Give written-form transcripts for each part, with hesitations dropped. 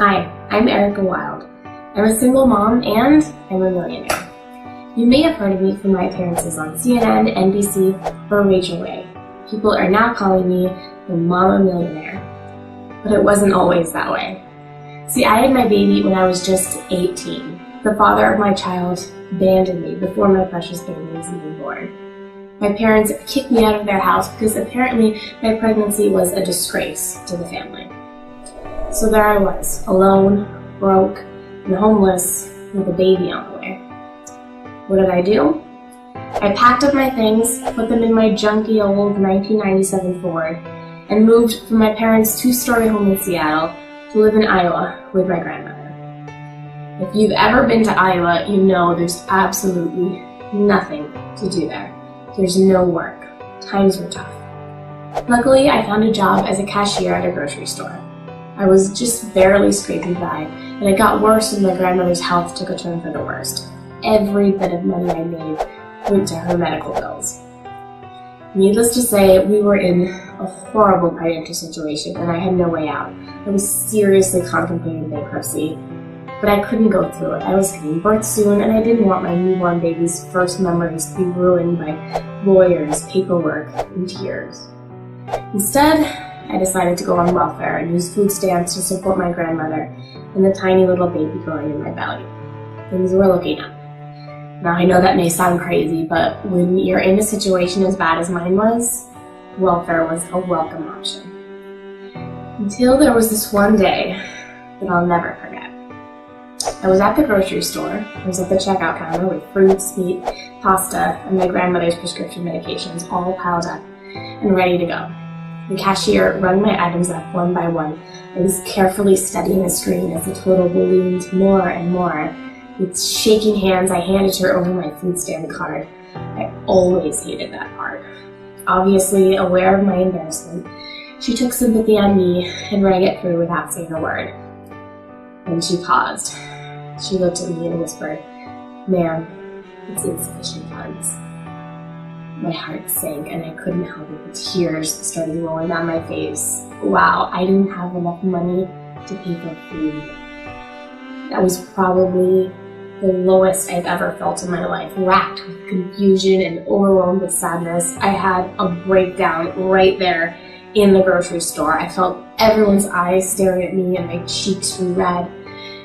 Hi, I'm Erica Wild. I'm a single mom and I'm a millionaire. You may have heard of me from my appearances on CNN, NBC, or Rachel Ray. People are now calling me the Mama Millionaire. But it wasn't always that way. See, I had my baby when I was just 18. The father of my child abandoned me before my precious baby was even born. My parents kicked me out of their house because apparently my pregnancy was a disgrace to the family. So there I was, alone, broke, and homeless, with a baby on the way. What did I do? I packed up my things, put them in my junky old 1997 Ford, and moved from my parents' two-story home in Seattle to live in Iowa with my grandmother. If you've ever been to Iowa, you know there's absolutely nothing to do there. There's no work. Times were tough. Luckily, I found a job as a cashier at a grocery store. I was just barely scraping by, and it got worse when my grandmother's health took a turn for the worst. Every bit of money I made went to her medical bills. Needless to say, we were in a horrible financial situation, and I had no way out. I was seriously contemplating bankruptcy, but I couldn't go through it. I was giving birth soon, and I didn't want my newborn baby's first memories to be ruined by lawyers, paperwork, and tears. Instead, I decided to go on welfare and use food stamps to support my grandmother and the tiny little baby growing in my belly. Things were looking up. Now I know that may sound crazy, but when you're in a situation as bad as mine was, welfare was a welcome option. Until there was this one day that I'll never forget. I was at the grocery store. I was at the checkout counter with fruits, meat, pasta, and my grandmother's prescription medications all piled up and ready to go. The cashier rung my items up one by one. I was carefully studying the screen as the total ballooned more and more. With shaking hands, I handed her over my food stamp card. I always hated that part. Obviously aware of my embarrassment, she took sympathy on me and rang it through without saying a word. Then she paused. She looked at me and whispered, "Ma'am, it's insufficient funds." My heart sank and I couldn't help it. The tears started rolling down my face. Wow, I didn't have enough money to pay for food. That was probably the lowest I've ever felt in my life, racked with confusion and overwhelmed with sadness. I had a breakdown right there in the grocery store. I felt everyone's eyes staring at me and my cheeks were red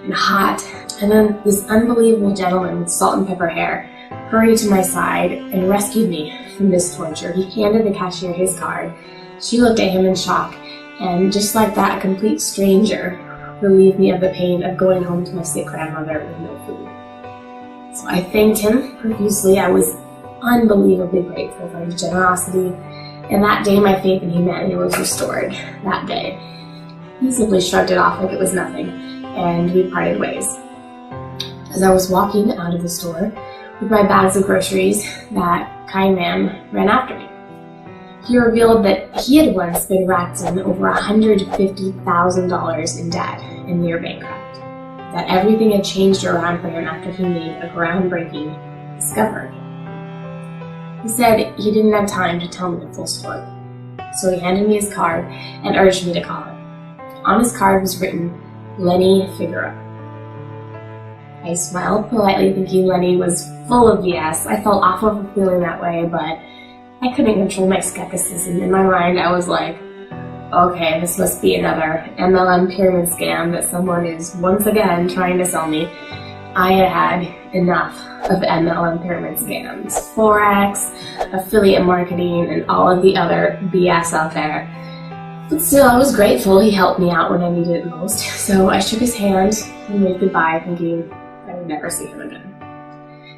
and hot. And then this unbelievable gentleman with salt and pepper hair hurried to my side and rescued me from this torture. He handed the cashier his card. She looked at him in shock, and just like that, a complete stranger relieved me of the pain of going home to my sick grandmother with no food. So I thanked him profusely. I was unbelievably grateful for his generosity, and that day my faith in humanity was restored. That day. He simply shrugged it off like it was nothing, and we parted ways. As I was walking out of the store with my bags of groceries, that kind man ran after me. He revealed that he had once been racked in over $150,000 in debt and near bankrupt. That everything had changed around for him after he made a groundbreaking discovery. He said he didn't have time to tell me the full story, so he handed me his card and urged me to call him. On his card was written, "Lenny Figueroa." I smiled politely, thinking Lenny was full of BS. I felt awful for feeling that way, but I couldn't control my skepticism. In my mind, I was like, okay, this must be another MLM pyramid scam that someone is once again trying to sell me. I had had enough of MLM pyramid scams, Forex, affiliate marketing, and all of the other BS out there. But still, I was grateful he helped me out when I needed it most. So I shook his hand and waved goodbye, thinking I would never see him again.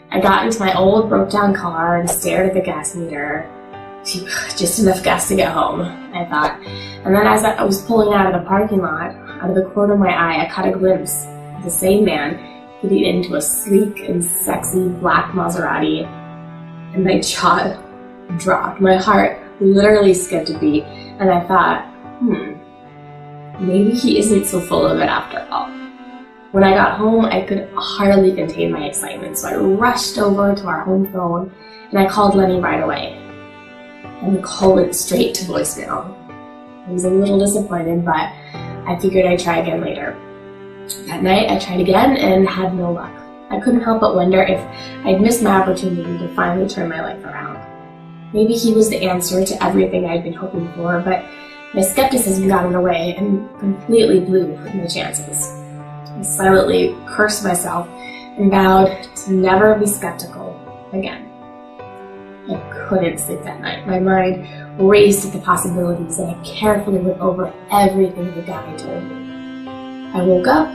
I got into my old broke-down car and stared at the gas meter. Just enough gas to get home, I thought. And then as I was pulling out of the parking lot, out of the corner of my eye, I caught a glimpse of the same man getting into a sleek and sexy black Maserati, and my jaw dropped. My heart literally skipped a beat, and I thought, maybe he isn't so full of it after all. When I got home, I could hardly contain my excitement, so I rushed over to our home phone and I called Lenny right away. And the call went straight to voicemail. I was a little disappointed, but I figured I'd try again later. That night, I tried again and had no luck. I couldn't help but wonder if I'd missed my opportunity to finally turn my life around. Maybe he was the answer to everything I'd been hoping for, but my skepticism got in the way and completely blew my chances. I silently cursed myself and vowed to never be skeptical again. I couldn't sleep that night. My mind raced at the possibilities, and I carefully went over everything the guy told me. I woke up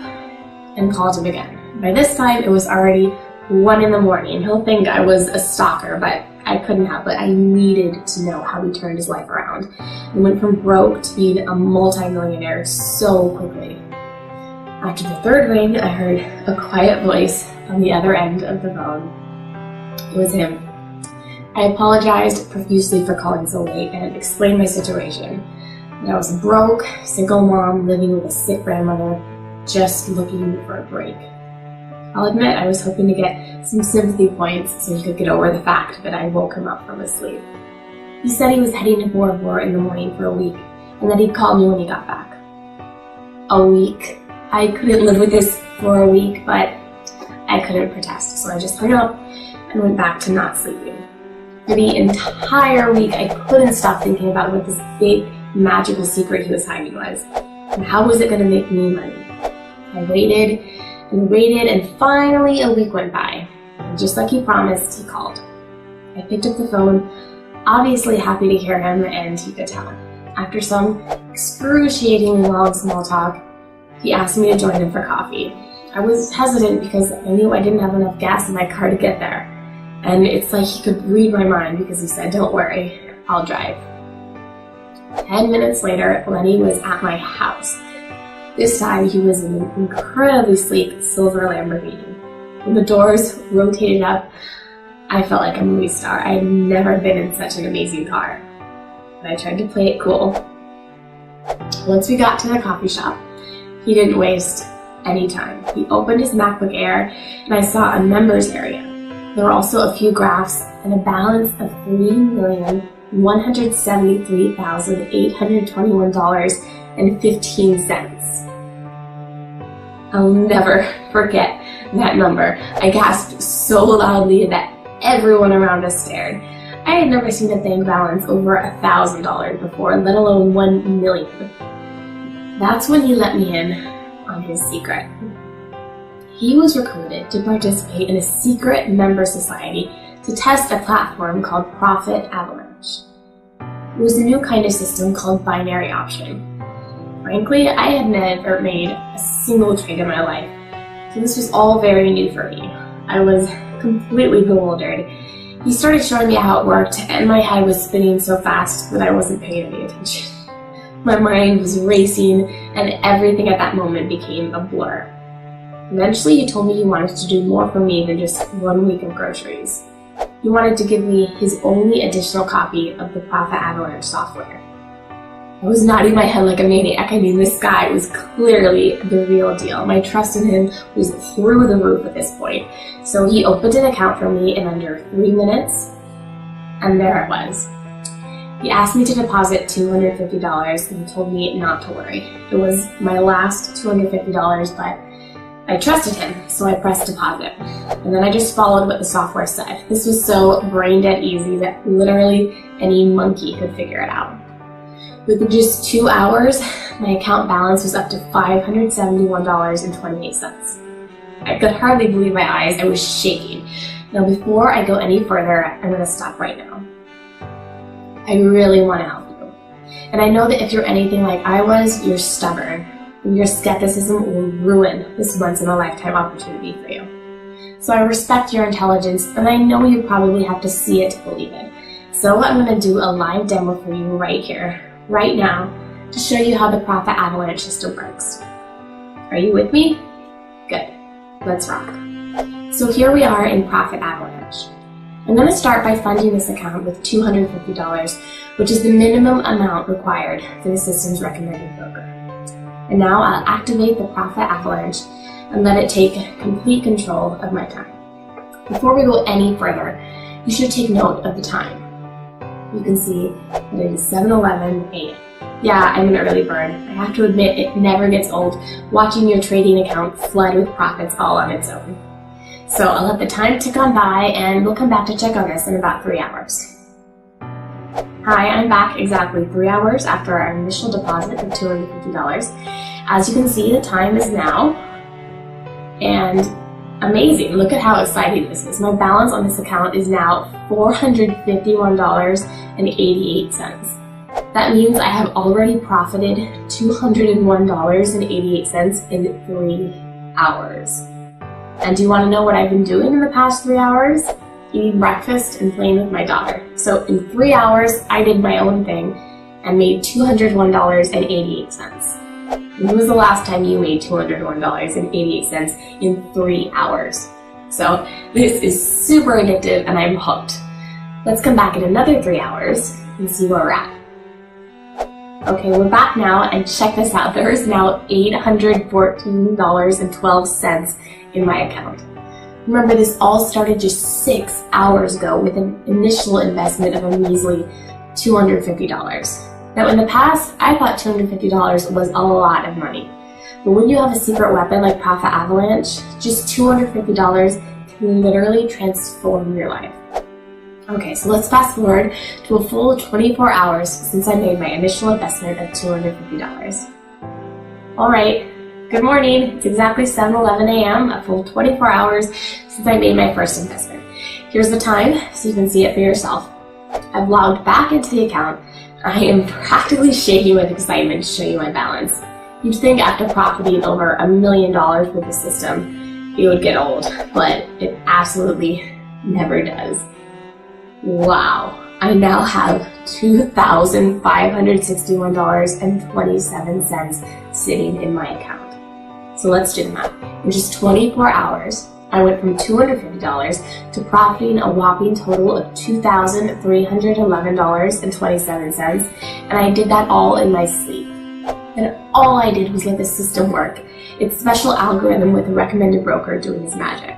and called him again. By this time, it was already 1 a.m. He'll think I was a stalker, but I couldn't help it. I needed to know how he turned his life around and went from broke to being a multi-millionaire so quickly. After the third ring, I heard a quiet voice on the other end of the phone. It was him. I apologized profusely for calling so late and explained my situation. That I was a broke, single mom living with a sick grandmother, just looking for a break. I'll admit I was hoping to get some sympathy points so he could get over the fact that I woke him up from his sleep. He said he was heading to Bora Bora in the morning for a week and that he'd call me when he got back. A week? I couldn't live with this for a week, but I couldn't protest, so I just hung up and went back to not sleeping. For the entire week, I couldn't stop thinking about what this big, magical secret he was hiding was, and how was it going to make me money. I waited, and finally a week went by. And just like he promised, he called. I picked up the phone, obviously happy to hear him, and he could tell. After some excruciatingly long small talk, he asked me to join him for coffee. I was hesitant because I knew I didn't have enough gas in my car to get there. And it's like he could read my mind because he said, "Don't worry, I'll drive." 10 minutes later, Lenny was at my house. This time, he was in an incredibly sleek silver Lamborghini. When the doors rotated up, I felt like a movie star. I had never been in such an amazing car. But I tried to play it cool. Once we got to the coffee shop, he didn't waste any time. He opened his MacBook Air, and I saw a members area. There were also a few graphs and a balance of $3,173,821.15. I'll never forget that number. I gasped so loudly that everyone around us stared. I had never seen a bank balance over $1,000 before, let alone 1 million. That's when he let me in on his secret. He was recruited to participate in a secret member society to test a platform called Profit Avalanche. It was a new kind of system called binary option. Frankly, I had never made a single trade in my life, so this was all very new for me. I was completely bewildered. He started showing me how it worked, and my head was spinning so fast that I wasn't paying any attention. My mind was racing, and everything at that moment became a blur. Eventually, he told me he wanted to do more for me than just 1 week of groceries. He wanted to give me his only additional copy of the Profit Avalanche software. I was nodding my head like a maniac. I mean, this guy was clearly the real deal. My trust in him was through the roof at this point. So he opened an account for me in under 3 minutes, and there it was. He asked me to deposit $250 and told me not to worry. It was my last $250, but I trusted him, so I pressed deposit. And then I just followed what the software said. This was so brain-dead easy that literally any monkey could figure it out. Within just 2 hours, my account balance was up to $571.28. I could hardly believe my eyes. I was shaking. Now, before I go any further, I'm going to stop right now. I really want to help you. And I know that if you're anything like I was, you're stubborn. And your skepticism will ruin this once-in-a-lifetime opportunity for you. So I respect your intelligence, and I know you probably have to see it to believe it. So I'm going to do a live demo for you right here, right now, to show you how the Profit Avalanche system works. Are you with me? Good. Let's rock. So here we are in Profit Avalanche. I'm going to start by funding this account with $250, which is the minimum amount required for the system's recommended broker. And now I'll activate the Profit Avalanche and let it take complete control of my time. Before we go any further, you should take note of the time. You can see that it is 7:11 a.m. Yeah, I'm an early bird. I have to admit it never gets old watching your trading account flood with profits all on its own. So I'll let the time tick on by and we'll come back to check on this in about 3 hours. Hi, I'm back exactly 3 hours after our initial deposit of $250. As you can see, the time is now, and amazing. Look at how exciting this is. My balance on this account is now $451.88. That means I have already profited $201.88 in 3 hours. And do you want to know what I've been doing in the past 3 hours? Eating breakfast and playing with my daughter. So in 3 hours, I did my own thing and made $201.88. When was the last time you made $201.88 in 3 hours? So this is super addictive and I'm hooked. Let's come back in another 3 hours and see where we're at. Okay, we're back now and check this out. There is now $814.12 in my account. Remember, this all started just 6 hours ago with an initial investment of a measly $250. Now in the past, I thought $250 was a lot of money. But when you have a secret weapon like Profit Avalanche, just $250 can literally transform your life. Okay, so let's fast forward to a full 24 hours since I made my initial investment of $250. All right, good morning. It's exactly 7:11 a.m., a full 24 hours since I made my first investment. Here's the time so you can see it for yourself. I've logged back into the account. I am practically shaking with excitement to show you my balance. You'd think after profiting over $1 million with the system, it would get old, but it absolutely never does. Wow, I now have $2,561.27 sitting in my account. So let's do the math. In just 24 hours, I went from $250 to profiting a whopping total of $2,311.27, and I did that all in my sleep. And all I did was let the system work, its special algorithm with a recommended broker doing his magic.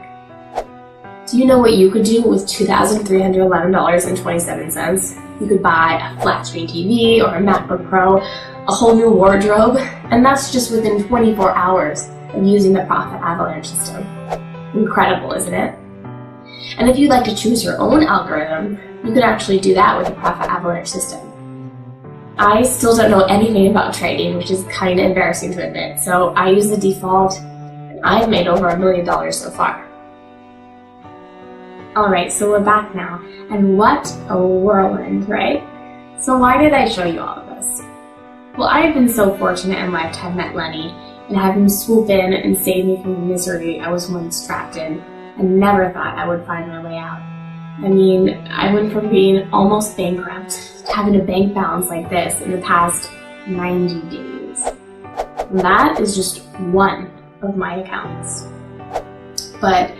Do you know what you could do with $2,311.27? You could buy a flat screen TV or a MacBook Pro, a whole new wardrobe, and that's just within 24 hours of using the Profit Avalanche system. Incredible, isn't it? And if you'd like to choose your own algorithm, you can actually do that with the Profit Avalanche system. I still don't know anything about trading, which is kind of embarrassing to admit, so I use the default, and I've made over $1 million so far. Alright, so we're back now, and what a whirlwind, right? So why did I show you all of this? Well, I've been so fortunate in life to have met Lenny and have him swoop in and save me from the misery I was once trapped in and never thought I would find my way out. I mean, I went from being almost bankrupt to having a bank balance like this in the past 90 days. And that is just one of my accounts. But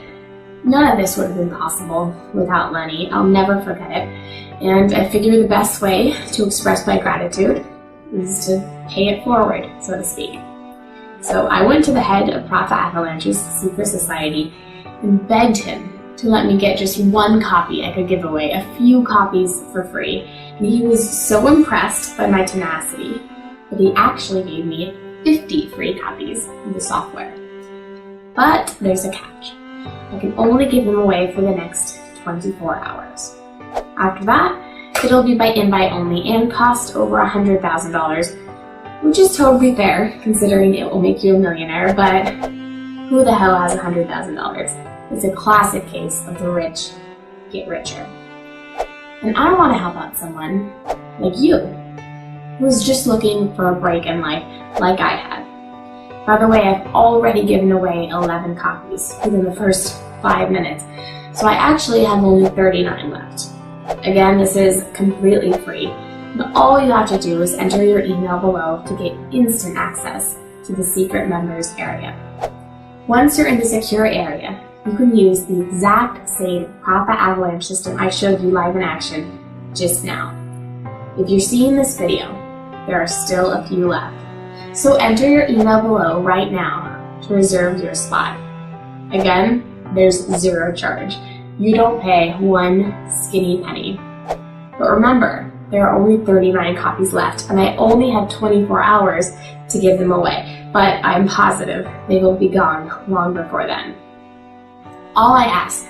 none of this would have been possible without Lenny. I'll never forget it. And I figured the best way to express my gratitude is to pay it forward, so to speak. So I went to the head of Profit Avalanche's secret society and begged him to let me get just one copy I could give away, a few copies for free. And he was so impressed by my tenacity that he actually gave me 50 free copies of the software. But there's a catch. I can only give them away for the next 24 hours. After that, it'll be by invite only and cost over $100,000, which is totally fair considering it will make you a millionaire, but who the hell has $100,000? It's a classic case of the rich get richer. And I want to help out someone like you who's just looking for a break in life like I had. By the way, I've already given away 11 copies within the first 5 minutes, so I actually have only 39 left. Again, this is completely free, but all you have to do is enter your email below to get instant access to the secret members area. Once you're in the secure area, you can use the exact same Profit Avalanche system I showed you live in action just now. If you're seeing this video, there are still a few left. So enter your email below right now to reserve your spot. Again, there's zero charge. You don't pay one skinny penny. But remember, There are only 39 copies left, and I only have 24 hours to give them away, but I'm positive they will be gone long before then. All I ask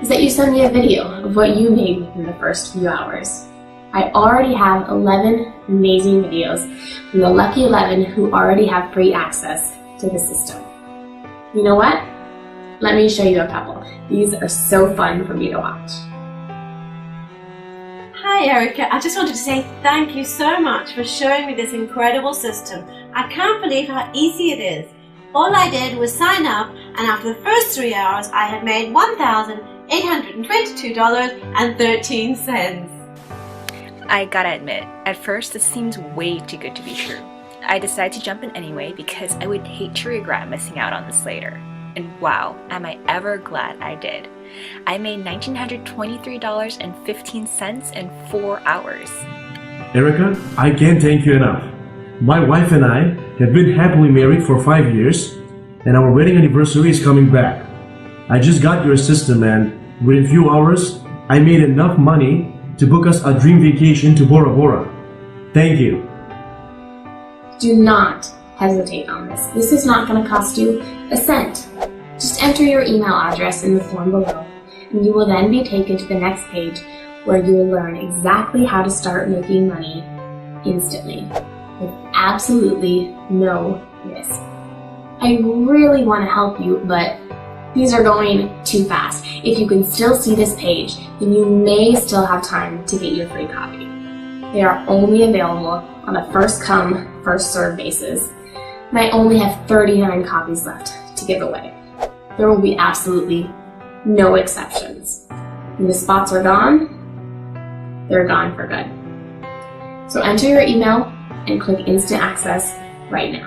is that you send me a video of what you made within the first few hours. I already have 11 amazing videos from the lucky 11 who already have free access to the system. You know what? Let me show you a couple. These are so fun for me to watch. Hi Erica, I just wanted to say thank you so much for showing me this incredible system. I can't believe how easy it is. All I did was sign up, and after the first 3 hours I had made $1,822.13. I gotta admit, at first this seems way too good to be true. I decided to jump in anyway because I would hate to regret missing out on this later. And wow, am I ever glad I did. I made $1,923.15 in 4 hours. Erica, I can't thank you enough. My wife and I have been happily married for 5 years, and our wedding anniversary is coming back. I just got your system, and within a few hours, I made enough money to book us a dream vacation to Bora Bora. Thank you. Do not hesitate on this. This is not going to cost you a cent. Just enter your email address in the form below, and you will then be taken to the next page where you will learn exactly how to start making money instantly with absolutely no risk. I really want to help you, but these are going too fast. If you can still see this page, then you may still have time to get your free copy. They are only available on a first-come, first-served basis, and I only have 39 copies left to give away. There will be absolutely no exceptions. When the spots are gone, they're gone for good. So enter your email and click Instant Access right now.